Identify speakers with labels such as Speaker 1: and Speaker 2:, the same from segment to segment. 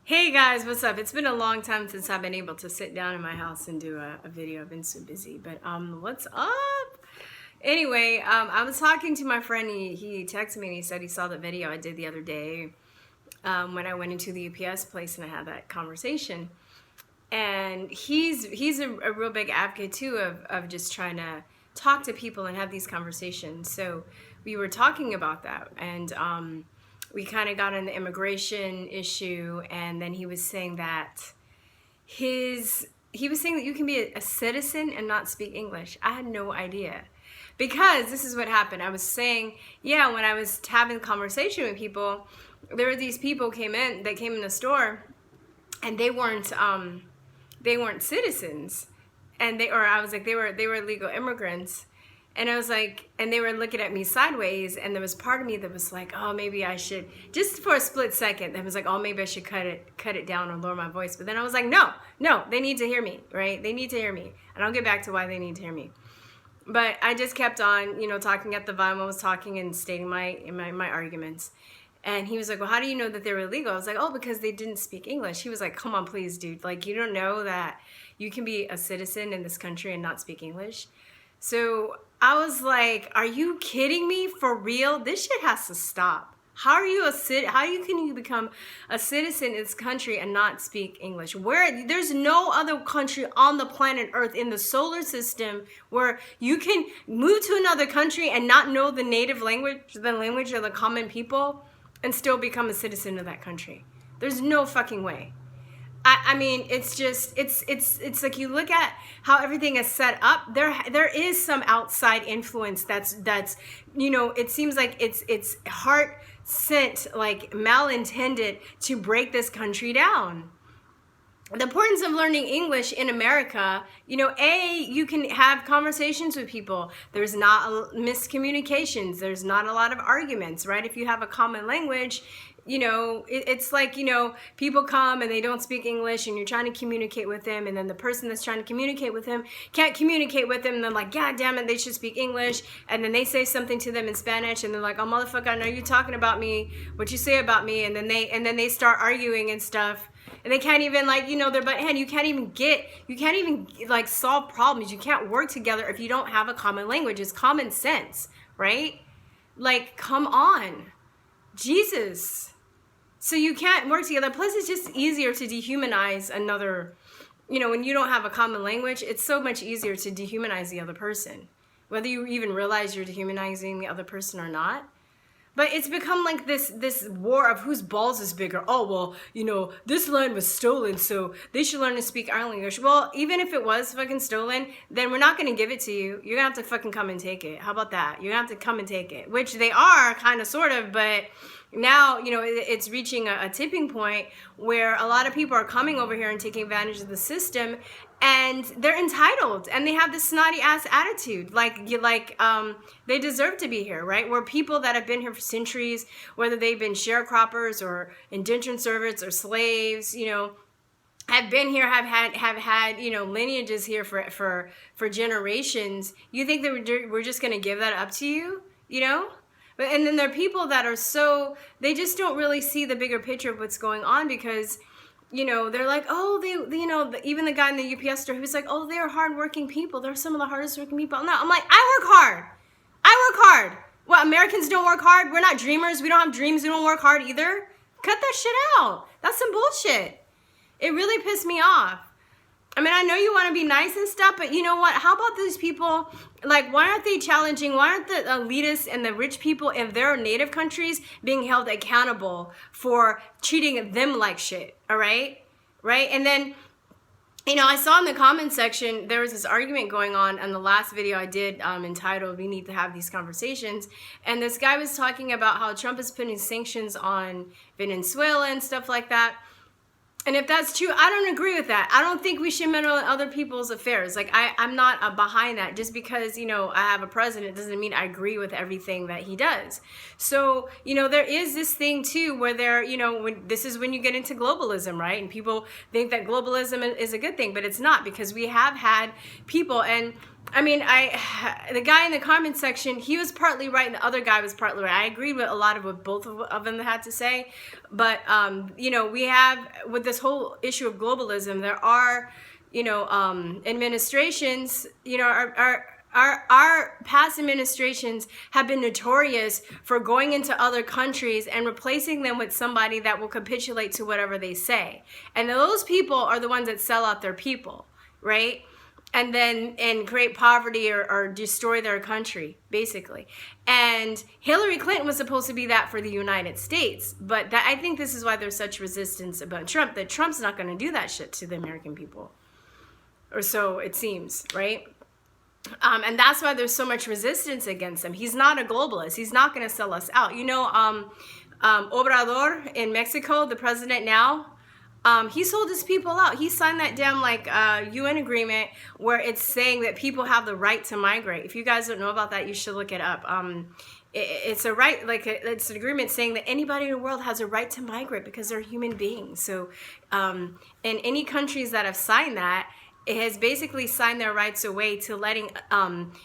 Speaker 1: Hey guys, what's up? It's been a long time since I've been able to sit down in my house and do a video. I've been so busy, but what's up? Anyway, I was talking to my friend. He texted me and he said he saw the video I did the other day when I went into the UPS place and I had that conversation. And he's a real big advocate too of just trying to talk to people and have these conversations. So we were talking about that, and we kind of got on the immigration issue, and then he was saying that he was saying that you can be a citizen and not speak English. I had no idea. Because this is what happened. I was saying, yeah, when I was having a conversation with people, there were these people came in the store, and they weren't citizens, and I was like, they were illegal immigrants. And I was like, and they were looking at me sideways, and there was part of me that was like, oh, maybe I should, just for a split second, that was like, oh, maybe I should cut it down or lower my voice. But then I was like, no, they need to hear me, right? They need to hear me. And I'll get back to why they need to hear me. But I just kept on, talking at the volume I was talking and stating my arguments. And he was like, well, how do you know that they were illegal? I was like, oh, because they didn't speak English. He was like, come on, please, dude. Like, you don't know that you can be a citizen in this country and not speak English? So I was like, are you kidding me? For real? This shit has to stop. How can you become a citizen in this country and not speak English? There's no other country on the planet Earth in the solar system where you can move to another country and not know the native language, the language of the common people, and still become a citizen of that country. There's no fucking way. I mean, it's just, it's like you look at how everything is set up. There is some outside influence that's it seems like it's heart sent, like malintended to break this country down. The importance of learning English in America, you can have conversations with people. There's not miscommunications. There's not a lot of arguments, right? If you have a common language, it's like, people come and they don't speak English and you're trying to communicate with them, and then the person that's trying to communicate with them can't communicate with them, and they're like, God damn it, they should speak English. And then they say something to them in Spanish and they're like, oh motherfucker, I know you're talking about me, what you say about me, and then they start arguing and stuff. And they can't even their butt hand. You can't even like solve problems. You can't work together if you don't have a common language. It's common sense, right? Like, come on. Jesus. So you can't work together. Plus, it's just easier to dehumanize another, when you don't have a common language, it's so much easier to dehumanize the other person, whether you even realize you're dehumanizing the other person or not. But it's become like this war of whose balls is bigger. Oh, well, this land was stolen, so they should learn to speak our language. Well, even if it was fucking stolen, then we're not going to give it to you. You're going to have to fucking come and take it. How about that? You're going to have to come and take it, which they are kind of, sort of, but now, it's reaching a tipping point where a lot of people are coming over here and taking advantage of the system, and they're entitled, and they have this snotty ass attitude, they deserve to be here, right? Where people that have been here for centuries, whether they've been sharecroppers or indentured servants or slaves, have been here, have had lineages here for generations. You think that we're just going to give that up to you, But and then there are people that are they just don't really see the bigger picture of what's going on, because they're like, oh, even the guy in the UPS store, he was like, oh, they're hardworking people. They're some of the hardest working people. No, I'm like, I work hard. What, Americans don't work hard? We're not dreamers. We don't have dreams. We don't work hard either. Cut that shit out. That's some bullshit. It really pissed me off. I mean, I know you want to be nice and stuff, but you know what? How about these people? Like, why aren't they challenging? Why aren't the elitists and the rich people in their native countries being held accountable for treating them like shit? All right? Right? And then, I saw in the comment section, there was this argument going on the last video I did entitled, We Need to Have These Conversations. And this guy was talking about how Trump is putting sanctions on Venezuela and stuff like that. And if that's true, I don't agree with that. I don't think we should meddle in other people's affairs. Like, I'm not behind that. Just because, I have a president doesn't mean I agree with everything that he does. So, there is this thing, too, where this is when you get into globalism, right? And people think that globalism is a good thing, but it's not, because we have had people, and I mean, the guy in the comment section, he was partly right, and the other guy was partly right. I agreed with a lot of what both of them had to say, but you know, we have with this whole issue of globalism, there are, you know, administrations, you know, our past administrations have been notorious for going into other countries and replacing them with somebody that will capitulate to whatever they say, and those people are the ones that sell out their people, right? And create poverty or destroy their country, basically. And Hillary Clinton was supposed to be that for the United States, but that, I think this is why there's such resistance about Trump, that Trump's not going to do that shit to the American people, or so it seems, right? And that's why there's so much resistance against him. He's not a globalist. He's not going to sell us out. You know, Obrador in Mexico, the president now, he sold his people out. He signed that damn like UN agreement where it's saying that people have the right to migrate. If you guys don't know about that, you should look it up. It's a right, like it's an agreement saying that anybody in the world has a right to migrate because they're human beings. So in any countries that have signed that, it has basically signed their rights away to letting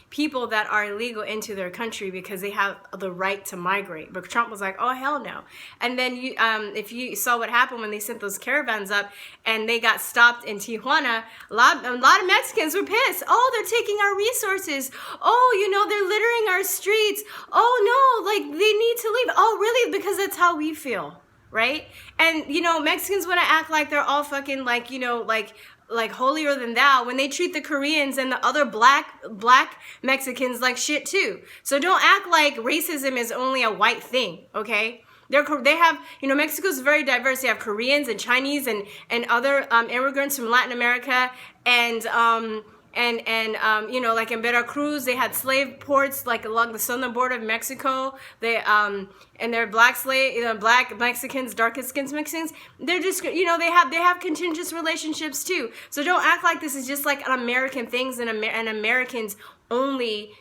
Speaker 1: people that are illegal into their country because they have the right to migrate. But Trump was like, oh, hell no. And then you, if you saw what happened when they sent those caravans up and they got stopped in Tijuana, a lot of Mexicans were pissed. Oh, they're taking our resources. Oh, you know, they're littering our streets. Oh, no, like they need to leave. Oh, really? Because that's how we feel, right? And, you know, Mexicans want to act like they're all fucking like, you know, like holier than thou when they treat the Koreans and the other black Mexicans like shit too. So don't act like racism is only a white thing, okay? They have, you know, Mexico's very diverse. They have Koreans and Chinese and other immigrants from Latin America and you know, like in Veracruz, they had slave ports like along the southern border of Mexico. They and they're black Mexicans, darker skinned Mexicans. They're just, you know, they have contentious relationships too. So don't act like this is just like an American things and Americans only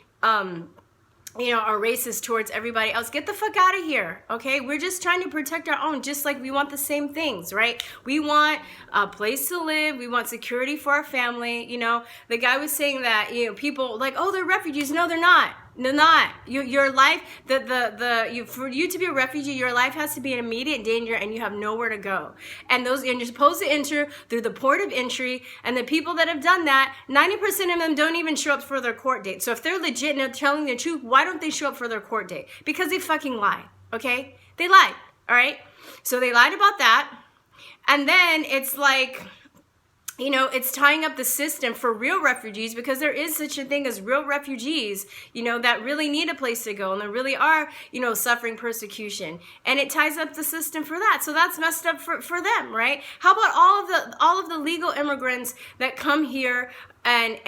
Speaker 1: you know, are racist towards everybody else. Get the fuck out of here, okay? We're just trying to protect our own, just like we want the same things, right? We want a place to live. We want security for our family. You know, the guy was saying that, you know, people like, oh, they're refugees. No, they're not. No, not. Your life, for you to be a refugee, your life has to be in immediate danger and you have nowhere to go. And you're supposed to enter through the port of entry, and the people that have done that, 90% of them don't even show up for their court date. So if they're legit and they're telling the truth, why don't they show up for their court date? Because they fucking lie, okay? They lied, all right? So they lied about that. And then it's like, you know, it's tying up the system for real refugees, because there is such a thing as real refugees, you know, that really need a place to go and that really are, you know, suffering persecution. And it ties up the system for that. So that's messed up for them, right? How about all of the legal immigrants that come here and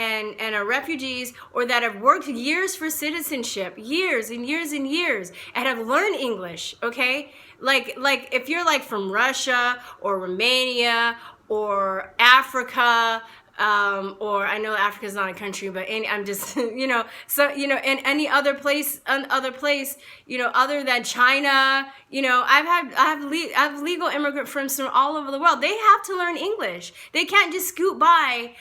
Speaker 1: are refugees, or that have worked years for citizenship, years and years and years, and have learned English, okay? Like if you're like from Russia or Romania or Africa, or I know Africa's not a country, but I'm just, you know, so, you know, in any other place, you know, other than China, you know, I have legal immigrant friends from all over the world. They have to learn English. They can't just scoot by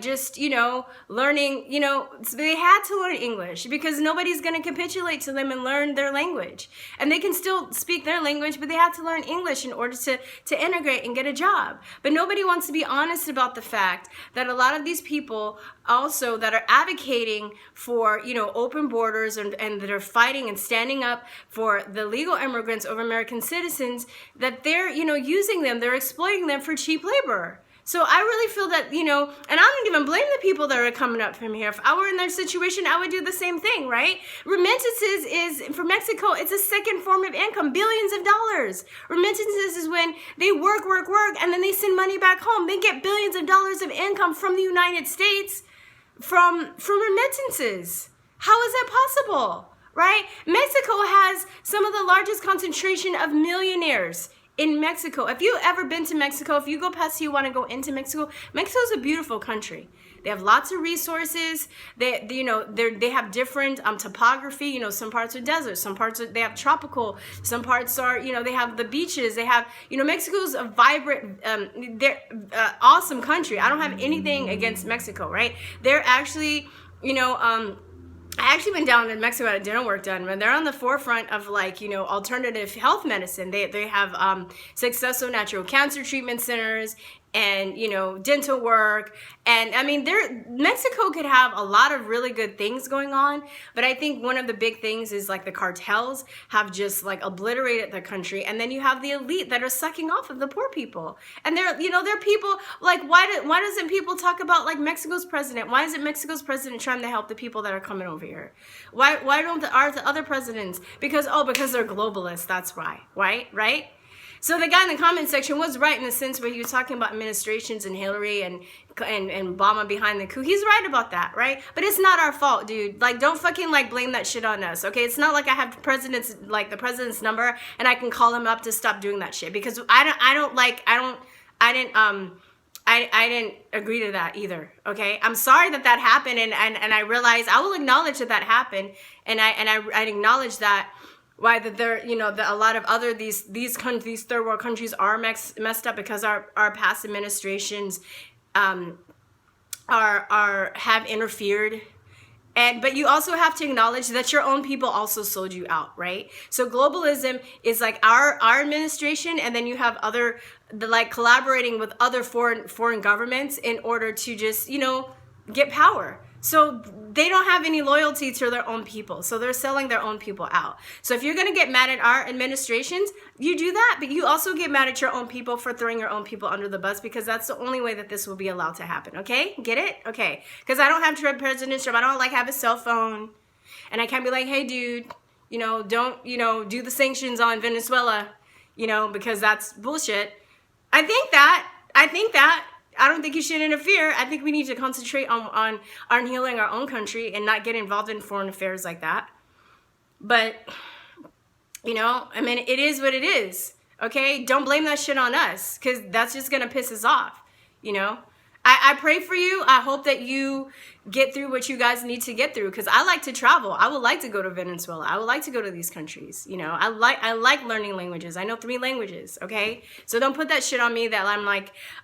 Speaker 1: just, you know, learning, you know, they had to learn English because nobody's going to capitulate to them and learn their language. And they can still speak their language, but they have to learn English in order to integrate and get a job. But nobody wants to be honest about the fact that a lot of these people also that are advocating for, you know, open borders and that are fighting and standing up for the legal immigrants over American citizens, that they're, you know, using them, they're exploiting them for cheap labor. So I really feel that, you know, and I don't even blame the people that are coming up from here. If I were in their situation, I would do the same thing, right? Remittances is, for Mexico, it's a second form of income, billions of dollars. Remittances is when they work, and then they send money back home. They get billions of dollars of income from the United States from remittances. How is that possible, right? Mexico has some of the largest concentration of millionaires in Mexico. If you've ever been to Mexico, if you go past Tijuana and go into Mexico, Mexico is a beautiful country. They have lots of resources. They have different topography. You know, some parts are desert, some parts they have tropical, some parts are, you know, they have the beaches. They have, you know, Mexico's a vibrant, they're awesome country. I don't have anything against Mexico, right? They're actually you know, I actually went down to Mexico at dinner work done, and they're on the forefront of, like, you know, alternative health medicine. They have successful natural cancer treatment centers, and, you know, dental work. And I mean, Mexico could have a lot of really good things going on, but I think one of the big things is, like, the cartels have just, like, obliterated the country, and then you have the elite that are sucking off of the poor people. And they're, you know, they're people, like, why doesn't people talk about, like, Mexico's president? Why isn't Mexico's president trying to help the people that are coming over here? Why don't the other presidents? Because they're globalists, that's why, right? So the guy in the comment section was right in the sense where he was talking about administrations and Hillary and Obama behind the coup. He's right about that, right? But it's not our fault, dude. Like, don't fucking, like, blame that shit on us, okay? It's not like I have the president's number and I can call him up to stop doing that shit, because I didn't agree to that either, okay? I'm sorry that happened, and I realize I will acknowledge that happened, and I acknowledge that. Why that there, you know, that a lot of other these third world countries are messed up because our past administrations have interfered. But you also have to acknowledge that your own people also sold you out, right? So globalism is like our administration, and then you have like collaborating with other foreign governments in order to just, you know, get power. So they don't have any loyalty to their own people. So they're selling their own people out. So if you're going to get mad at our administrations, you do that. But you also get mad at your own people for throwing your own people under the bus, because that's the only way that this will be allowed to happen. Okay? Get it? Okay. Because I don't have President Trump. I don't, like, have a cell phone. And I can't be like, hey, dude, you know, don't, you know, do the sanctions on Venezuela, you know, because that's bullshit. I think that. I don't think you should interfere. I think we need to concentrate on healing our own country and not get involved in foreign affairs like that. But, you know, I mean, it is what it is, okay? Don't blame that shit on us, because that's just going to piss us off, you know? I pray for you. I hope that you get through what you guys need to get through, because I like to travel. I would like to go to Venezuela. I would like to go to these countries, you know? I like learning languages. I know 3 languages, okay? So don't put that shit on me that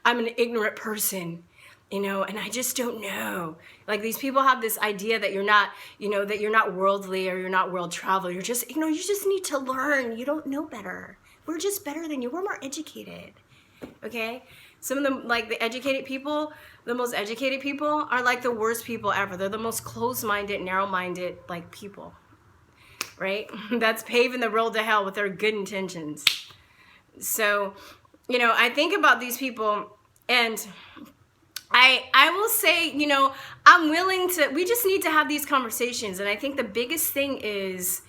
Speaker 1: I'm an ignorant person, you know, and I just don't know. Like, these people have this idea that you're not, you know, that you're not worldly or you're not world travel. You're just, you know, you just need to learn. You don't know better. We're just better than you. We're more educated, okay? Some of them, like, the most educated people are, like, the worst people ever. They're the most closed-minded, narrow-minded, like, people, right? That's paving the road to hell with their good intentions. So, you know, I think about these people, and I will say, you know, we just need to have these conversations. And I think the biggest thing is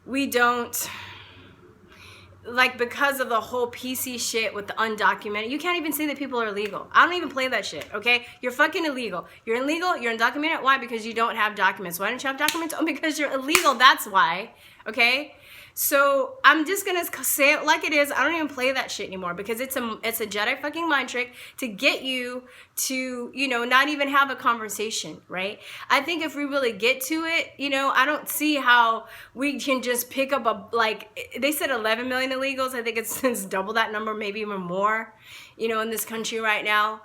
Speaker 1: we don't, like, because of the whole PC shit with the undocumented, you can't even say that people are illegal. I don't even play that shit, okay? You're fucking illegal. You're illegal, you're undocumented. Why? Because you don't have documents. Why don't you have documents? Oh, because you're illegal, that's why, okay? So I'm just gonna say it like it is. I don't even play that shit anymore, because it's a Jedi fucking mind trick to get you to, you know, not even have a conversation, right? I think if we really get to it, you know, I don't see how we can just pick up like, they said 11 million illegals. I think it's double that number, maybe even more, you know, in this country right now.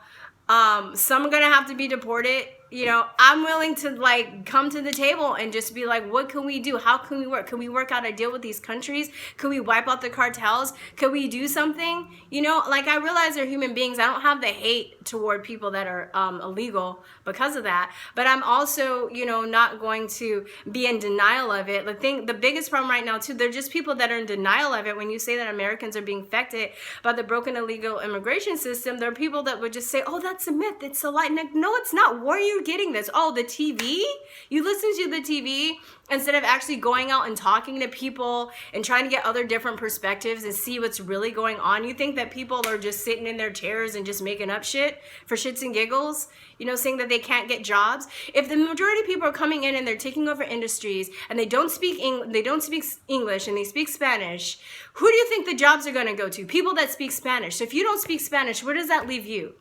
Speaker 1: Some are gonna have to be deported. You know, I'm willing to, like, come to the table and just be like, what can we do? How can we work? Can we work out a deal with these countries? Can we wipe out the cartels? Can we do something? You know, like, I realize they're human beings. I don't have the hate toward people that are illegal because of that. But I'm also, you know, not going to be in denial of it. The biggest problem right now, too, they're just people that are in denial of it. When you say that Americans are being affected by the broken illegal immigration system, there are people that would just say, oh, that's a myth. It's a lie. No, it's not. Where are you getting this? Oh, the TV? You listen to the TV instead of actually going out and talking to people and trying to get other different perspectives and see what's really going on. You think that people are just sitting in their chairs and just making up shit for shits and giggles, you know, saying that they can't get jobs. If the majority of people are coming in and they're taking over industries and they don't speak English and they speak Spanish, who do you think the jobs are going to go to? People that speak Spanish. So if you don't speak Spanish, where does that leave you?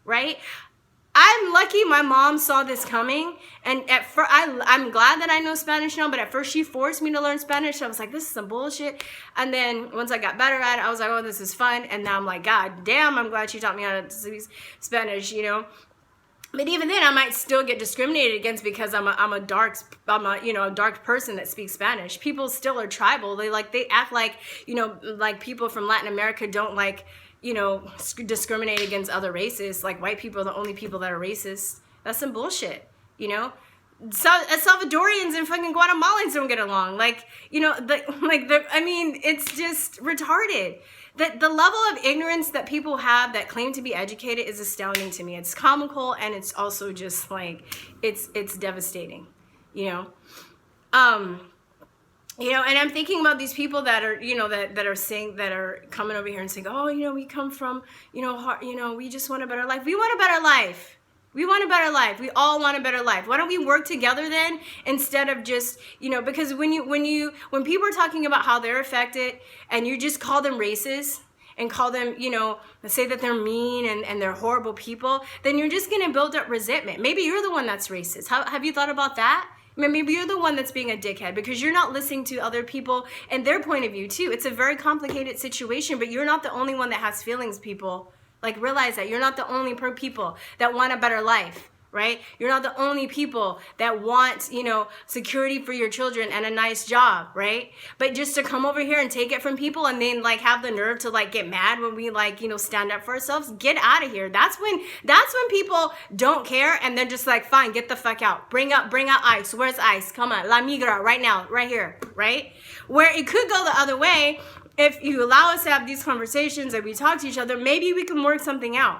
Speaker 1: Right? I'm lucky my mom saw this coming, and at first, I'm glad that I know Spanish now, but at first she forced me to learn Spanish. I was like, this is some bullshit. And then once I got better at it, I was like, oh, this is fun. And now I'm like, God damn, I'm glad she taught me how to speak Spanish, you know. But even then, I might still get discriminated against because I'm a dark person that speaks Spanish. People still are tribal. They act like, like people from Latin America don't discriminate against other races. Like white people are the only people that are racist. That's some bullshit, Salvadorians and fucking Guatemalans don't get along. It's just retarded. The level of ignorance that people have that claim to be educated is astounding to me. It's comical, and it's also just it's devastating, And I'm thinking about these people that are, that are coming over here and saying, oh, we come from, we just want a better life. We want a better life. We want a better life. We all want a better life. Why don't we work together then, instead of just, because when people are talking about how they're affected and you just call them racist and call them, say that they're mean and they're horrible people, then you're just going to build up resentment. Maybe you're the one that's racist. Have you thought about that? Maybe you're the one that's being a dickhead because you're not listening to other people and their point of view too. It's a very complicated situation, but you're not the only one that has feelings, people. Realize that you're not the only people that want a better life, right? You're not the only people that want, security for your children and a nice job, right? But just to come over here and take it from people and then have the nerve to get mad when we stand up for ourselves, get out of here. That's when people don't care and they're just fine, get the fuck out. Bring out ICE. Where's ICE? Come on, La Migra, right now, right here, right? Where it could go the other way. If you allow us to have these conversations and we talk to each other, maybe we can work something out.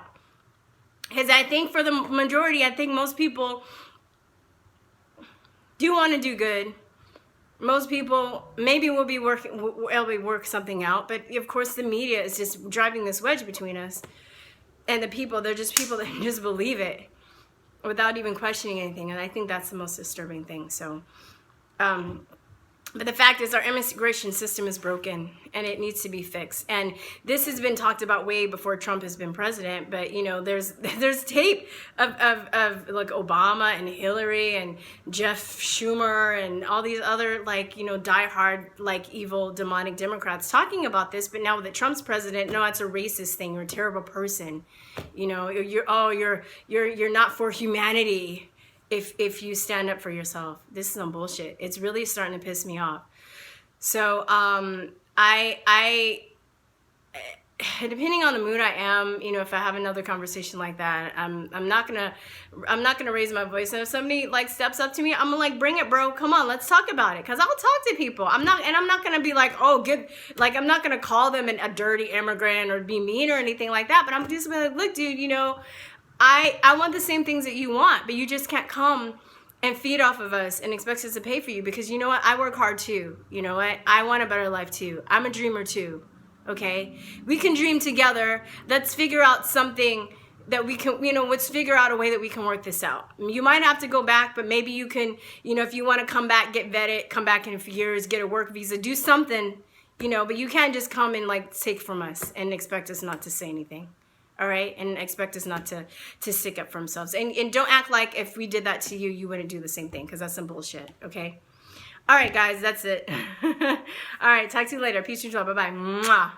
Speaker 1: Because I think for the majority, I think most people do want to do good. Most people maybe will be work something out. But of course, the media is just driving this wedge between us. And the people, they're just people that just believe it without even questioning anything. And I think that's the most disturbing thing. So, but the fact is our immigration system is broken and it needs to be fixed. And this has been talked about way before Trump has been president. But, there's tape of Obama and Hillary and Jeff Schumer and all these other diehard, evil, demonic Democrats talking about this. But now that Trump's president, no, it's a racist thing. You're a terrible person. You're not for humanity. If you stand up for yourself. This is some bullshit. It's really starting to piss me off. So I depending on the mood I am, if I have another conversation like that, I'm not gonna raise my voice. And if somebody steps up to me, I'm gonna bring it, bro. Come on, let's talk about it. Cause I'll talk to people. I'm not gonna be I'm not gonna call them a dirty immigrant or be mean or anything like that. But I'm just gonna look, dude. I want the same things that you want, but you just can't come and feed off of us and expect us to pay for you because you know what? I work hard too. You know what? I want a better life too. I'm a dreamer too. Okay? We can dream together. Let's figure out something that we can, let's figure out a way that we can work this out. You might have to go back, but maybe you can, if you want to come back, get vetted, come back in a few years, get a work visa, do something, but you can't just come and take from us and expect us not to say anything. All right, and expect us not to stick up for themselves. And don't act like if we did that to you, you wouldn't do the same thing, because that's some bullshit, okay? All right, guys, that's it. All right, talk to you later. Peace and joy. Bye-bye. Mwah.